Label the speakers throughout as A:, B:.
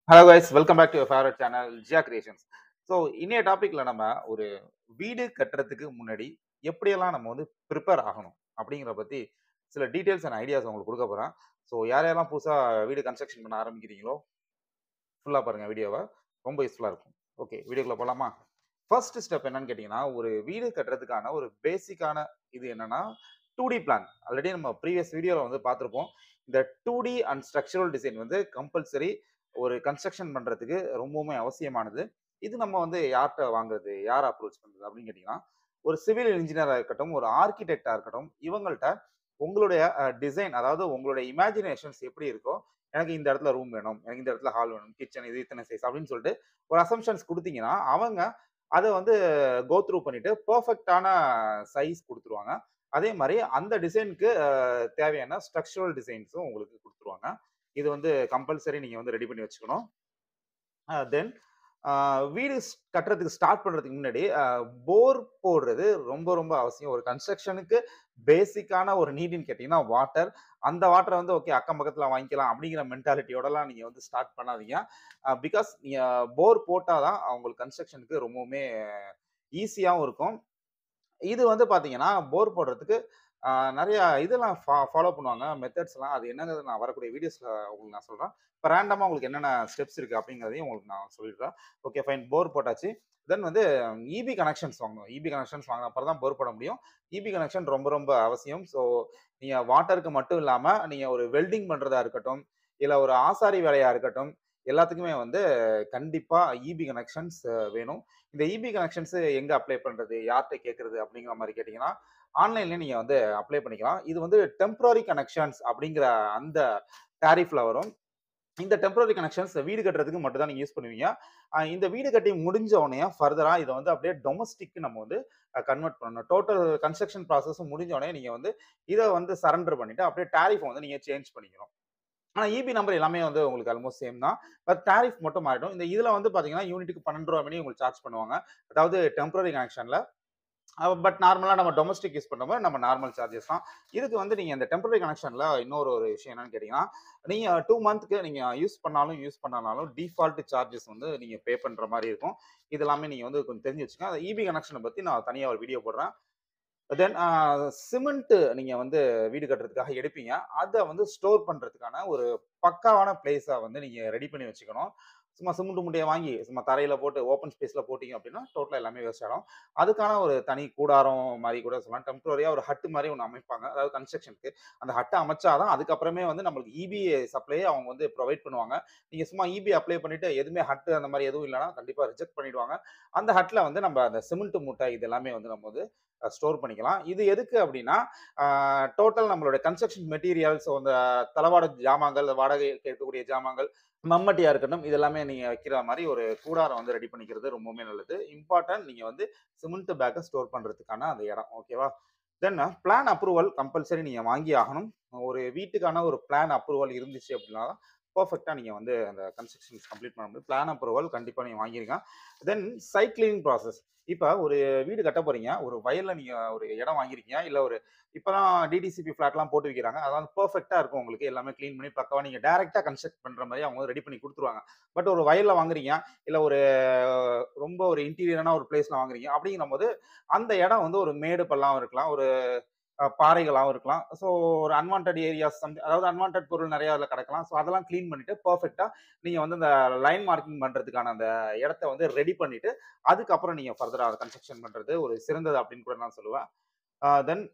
A: Hello guys, welcome back to your favourite channel Jiya creations. So இன்னைய டாபிக்ல நம்ம ஒரு வீடு கட்டுறதுக்கு முன்னாடி எப்படியெல்லாம் நம்ம வந்து ப்ரிப்பேர் ஆகணும் அப்படிங்கிறத பத்தி சில டீடைல்ஸ் அண்ட் ஐடியாஸ் உங்களுக்கு கொடுக்க போறேன். ஸோ யார் யாரெல்லாம் புதுசா வீடு கன்ஸ்ட்ரக்ஷன் பண்ண ஆரம்பிக்கிறீங்களோ ஃபுல்லா பாருங்க வீடியோவை. ரொம்ப யூஸ்ஃபுல்லா இருக்கும். ஓகே, வீடியோக்குள்ள போலாமா? ஃபர்ஸ்ட் ஸ்டெப் என்னன்னு கேட்டீங்கன்னா, ஒரு வீடு கட்டுறதுக்கான ஒரு பேசிக்கான இது என்னன்னா 2D பிளான். ஆல்ரெடி நம்ம ப்ரீவியஸ் வீடியோல வந்து பார்த்திருப்போம். இந்த 2D அண்ட் ஸ்ட்ரக்சரல் டிசைன் வந்து கம்பல்சரி ஒரு கன்ஸ்ட்ரக்ஷன் பண்றதுக்கு ரொம்பவுமே அவசியமானது. இது நம்ம வந்து யார்ட்ட வாங்குறது? யார அப்ரோச் பண்றது? அப்படின்னு கேட்டீங்கன்னா, ஒரு சிவில் இன்ஜினியரா இருக்கட்டும், ஒரு ஆர்க்கிடெக்ட்டா இருக்கட்டும், இவங்கள்ட்ட உங்களுடைய டிசைன் அதாவது உங்களுடைய இமேஜினேஷன்ஸ் எப்படி இருக்கோ, எனக்கு இந்த இடத்துல ரூம் வேணும், எனக்கு இந்த இடத்துல ஹால் வேணும், கிச்சன் இது இத்தனை சைஸ் அப்படின்னு சொல்லிட்டு ஒரு அசம்ப்ஷன்ஸ் குடுத்தீங்கன்னா, அவங்க அத வந்து கோ த்ரூ பண்ணிட்டு பெர்ஃபெக்ட்டான சைஸ் குடுத்துருவாங்க. அதே மாரி அந்த டிசைனுக்கு தேவையான ஸ்ட்ரக்சரல் டிசைன்ஸும் உங்களுக்கு குடுத்துருவாங்க. இது வந்து கம்பல்சரி நீங்க வந்து ரெடி பண்ணி வச்சுக்கணும். தென் வீடு கட்டுறதுக்கு ஸ்டார்ட் பண்றதுக்கு முன்னாடி போர் போடுறது ரொம்ப ரொம்ப அவசியம். ஒரு கன்ஸ்ட்ரக்ஷனுக்கு பேசிக்கான ஒரு நீடுன்னு கேட்டீங்கன்னா வாட்டர். அந்த வாட்டர வந்து ஓகே அக்கம் பக்கத்துல வாங்கிக்கலாம் அப்படிங்கிற மென்டாலிட்டியோடலாம் நீங்க வந்து ஸ்டார்ட் பண்ணாதீங்க. பிகாஸ் நீங்க போர் போட்டா தான் உங்களுக்கு கன்ஸ்ட்ரக்ஷனுக்கு ரொம்பவுமே ஈஸியாவும் இருக்கும். இது வந்து பார்த்தீங்கன்னா, போர் போடுறதுக்கு நெறைய இதெல்லாம் ஃபாலோ பண்ணுவாங்க. மெத்தட்ஸ்லாம். அது என்னங்கிறது நான் வரக்கூடிய வீடியோஸ்ல உங்களுக்கு நான் சொல்றேன். இப்ப ரேண்டமா உங்களுக்கு என்னென்ன ஸ்டெப்ஸ் இருக்கு அப்படிங்கிறதையும் உங்களுக்கு நான் சொல்லிடுறேன். Okay fine. போர் போட்டாச்சு. தென் வந்து ஈபி கனெக்ஷன்ஸ் வாங்கணும். ஈபி கனெக்ஷன்ஸ் வாங்குன அப்புறம் தான் போர் போட முடியும். ஈபி கனெக்ஷன் ரொம்ப ரொம்ப அவசியம். ஸோ நீங்க வாட்டருக்கு மட்டும் இல்லாம, நீங்க ஒரு வெல்டிங் பண்றதா இருக்கட்டும், இல்ல ஒரு ஆசாரி வேலையா இருக்கட்டும், எல்லாத்துக்குமே வந்து கண்டிப்பா ஈபி கனெக்ஷன்ஸ் வேணும். இந்த ஈபி கனெக்ஷன்ஸ் எங்க அப்ளை பண்றது? யார்ட்ட கேட்கறது? அப்படிங்கிற மாரி கேட்டீங்கன்னா, ஆன்லைன்லயே நீங்க வந்து அப்ளை பண்ணிக்கலாம். இது வந்து டெம்பரரி கனெக்ஷன்ஸ் அப்படிங்கிற அந்த டாரிஃப்ல வரும். இந்த டெம்பரரி கனெக்ஷன்ஸ் வீடு கட்டுறதுக்கு மட்டும் தான் நீங்க யூஸ் பண்ணுவீங்க. இந்த வீடு கட்டி முடிஞ்ச உடனே ஃபர்தரா இத வந்து அப்படியே டொமஸ்டிக் நம்ம வந்து கன்வெர்ட் பண்ணணும். டோட்டல் கன்ஸ்ட்ரக்ஷன் ப்ராசஸ் முடிஞ்ச உடனே நீங்க வந்து இத வந்து சரண்டர் பண்ணிட்டு அப்படியே டாரிஃப் வந்து நீங்க சேஞ்ச் பண்ணிக்கணும். ஆனா ஈபி நம்பர் எல்லாமே வந்து உங்களுக்கு ஆல்மோஸ்ட் சேம் தான். பட் டாரிஃப் மட்டும் மாறிடும். இந்த இதுல வந்து பாத்தீங்கன்னா, யூனிட்டுக்கு ரூ. 12 உங்களுக்கு சார்ஜ் பண்ணுவாங்க. அதாவது டெம்பரரி கனெக்ஷன்ல. பட் நார்மலா நம்ம டொமஸ்டிக் யூஸ் பண்றோமோ நம்ம நார்மல் சார்ஜஸ் தான். இதுக்கு வந்து நீங்க இந்த டெம்பரரி கனெக்ஷன்ல இன்னொரு ஒரு விஷயம் என்னன்னு கேட்டீங்கன்னா, நீங்க 2 மந்த்க்கு நீங்க யூஸ் பண்ணாலும், யூஸ் பண்ணாலும் டிஃபால்ட் சார்ஜஸ் வந்து நீங்க பே பண்ற மாரி இருக்கும். இது எல்லாமே நீங்க வந்து கொஞ்சம் தெரிஞ்சு வச்சுக்கங்க. ஈபி கனெக்ஷன பத்தி நான் தனியா ஒரு வீடியோ போடுறேன். தென் சிமெண்ட் நீங்க வந்து வீடு கட்டுறதுக்காக எடுப்பீங்க. அத வந்து ஸ்டோர் பண்றதுக்கான ஒரு பக்காவான பிளேஸா வந்து நீங்க ரெடி பண்ணி வச்சுக்கணும். சும்மா சிமெண்ட் மூட்டைய வாங்கி சும்மா தரையில போட்டு ஓப்பன் ஸ்பேஸ்ல போட்டீங்க அப்படின்னா, டோட்டலா எல்லாமே வேஸ்ட் ஆயிடும். அதுக்கான ஒரு தனி கூடாரம் மாரி கூட சொல்லலாம். டெம்பரரியா ஒரு ஹட் மாரி ஒண்ணு அமைப்பாங்க. அதாவது கன்ஸ்ட்ரக்ஷனுக்கு. அந்த ஹட்ட அமைச்சா தான் அதுக்கப்புறமே வந்து நம்மளுக்கு ஈபி சப்ளையே அவங்க வந்து புரொவைட் பண்ணுவாங்க. நீங்க சும்மா ஈபி அப்ளை பண்ணிட்டு எதுவுமே ஹட் அந்த மாரி எதுவும் இல்லன்னா, கண்டிப்பா ரிஜெக்ட் பண்ணிடுவாங்க. அந்த ஹட்ல வந்து நம்ம அந்த சிமெண்ட் மூட்டை இது எல்லாமே வந்து நம்ம வந்து ஸ்டோர் பண்ணிக்கலாம். இது எதுக்கு அப்படின்னா, டோட்டல் நம்மளுடைய கன்ஸ்ட்ரக்ஷன் மெட்டீரியல்ஸ் அந்த தளவாட ஜாமான்கள், வாடகைக்கு இருக்கக்கூடிய ஜாமான்கள், மம்மட்டியா இருக்கட்டும், இது எல்லாமே நீங்க வைக்கிற மாரி ஒரு கூடாரம் வந்து ரெடி பண்ணிக்கிறது ரொம்பவுமே நல்லது. இம்பார்ட்டன்ட் நீங்க வந்து சிமெண்ட் பேக்க ஸ்டோர் பண்றதுக்கான அந்த இடம். ஓகேவா? தென் பிளான் அப்ரூவல் கம்பல்சரி நீங்க வாங்கி ஆகணும். ஒரு வீட்டுக்கான ஒரு பிளான் அப்ரூவல் இருந்துச்சு அப்படின்னா தான், பெர்ஃபெக்ட்டா நீங்க வந்து அந்த கன்ஸ்ட்ரக்ஷன்ஸ் கம்ப்ளீட் பண்ண முடியும். பிளான் அப்ரூவல் கண்டிப்பா நீங்க வாங்கிருங்க. தென் சைட் கிளீனிங் ப்ராசஸ். இப்ப ஒரு வீடு கட்ட போறீங்க. ஒரு வயல்ல நீங்க ஒரு இடம் வாங்கியிருக்கீங்க. இல்ல ஒரு இப்பதான் டிடிசிபி ஃபிளாட்லாம் போட்டு விக்கிறாங்க. அதாவது பெர்ஃபெக்ட்டா இருக்கும் உங்களுக்கு. எல்லாமே கிளீன் பண்ணி பக்காவா நீங்க டைரக்ட்டா கன்ஸ்ட்ரக்ட் பண்ற மாரி அவங்க ரெடி பண்ணி குடுத்துருவாங்க. பட் ஒரு வயல்ல வாங்குறீங்க. இல்ல ஒரு ரொம்ப ஒரு இன்டீரியரான ஒரு பிளேஸ்ல வாங்குறீங்க. அப்படிங்கும்போது அந்த இடம் வந்து ஒரு மேடு பள்ளம் இருக்கலாம். ஒரு பாறைகளாவும் இருக்கலாம். ஸோ ஒரு அன்வான்டட் ஏரியாஸ் அதாவது அன்வான்டட் பொருள் நெறைய அதுல கிடக்கலாம். ஸோ அதெல்லாம் கிளீன் பண்ணிட்டு பெர்ஃபெக்ட்டா நீங்க வந்து இந்த லைன் மார்க்கிங் பண்றதுக்கான அந்த இடத்த வந்து ரெடி பண்ணிட்டு, அதுக்கப்புறம் நீங்க ஃபர்தரா கன்ஸ்ட்ரக்ஷன் பண்றது ஒரு சிறந்தது அப்படின்னு கூட நான் சொல்லுவேன். தென்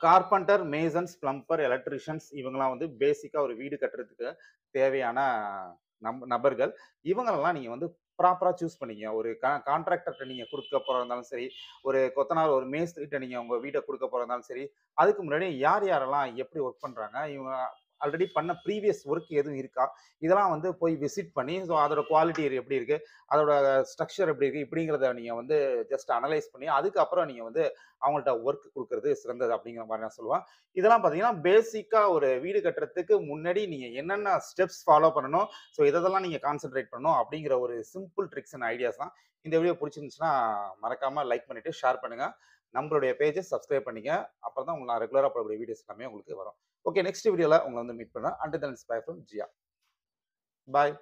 A: கார்பெண்டர், மேசன்ஸ், பிளம்பர், எலக்ட்ரீஷியன்ஸ் இவங்கலாம் வந்து பேசிக்கா ஒரு வீடு கட்டுறதுக்கு தேவையான நபர்கள். இவங்களெல்லாம் நீங்க வந்து ப்ராப்பரா சூஸ் பண்ணிக்கங்க. ஒரு கான்ட்ராக்டர்ட்ட நீங்க குடுக்க போறதா இருந்தாலும் சரி, ஒரு கொத்தனார், ஒரு மேஸ்திரிட்ட நீங்க உங்க வீட்ட குடுக்க போறதா இருந்தாலும் சரி, அதுக்கு முன்னாடி யார் யாரெல்லாம் எப்படி ஒர்க் பண்றாங்க? இவங்க ஆல்ரெடி பண்ண ப்ரீவியஸ் ஒர்க் எதுவும் இருக்கா? இதெல்லாம் வந்து போய் விசிட் பண்ணி, ஸோ அதோட குவாலிட்டி எப்படி இருக்கு? அதோட ஸ்ட்ரக்சர் எப்படி இருக்கு? இப்படிங்கிறத நீங்க வந்து ஜஸ்ட் அனலைஸ் பண்ணி, அதுக்கப்புறம் நீங்க வந்து அவங்கள்ட்ட ஒர்க் குடுக்குறது சிறந்தது அப்படிங்கிற மாரி நான் சொல்லுவேன். இதெல்லாம் பார்த்தீங்கன்னா, பேசிக்கா ஒரு வீடு கட்டுறதுக்கு முன்னாடி நீங்க என்னென்ன ஸ்டெப்ஸ் ஃபாலோ பண்ணணும், ஸோ இதெல்லாம் நீங்க கான்சன்ட்ரேட் பண்ணணும் அப்படிங்கிற ஒரு சிம்பிள் ட்ரிக்ஸ் அண்ட் ஐடியாஸ் தான். இந்த வீடியோ புடிச்சிருந்துச்சுன்னா, மறக்காம லைக் பண்ணிட்டு ஷேர் பண்ணுங்க. நம்மளுடைய பேஜ சப்ஸ்கிரைப் பண்ணிக்க. அப்புறம் தான் உங்களுக்கு நான் ரெகுலரா போடக்கூடிய வீடியோஸ் எல்லாமே உங்களுக்கு வரும். ஓகே, நெக்ஸ்ட் வீடியோல உங்கள வந்து மீட் பண்றேன். Until then it's bye from Jiya. Bye.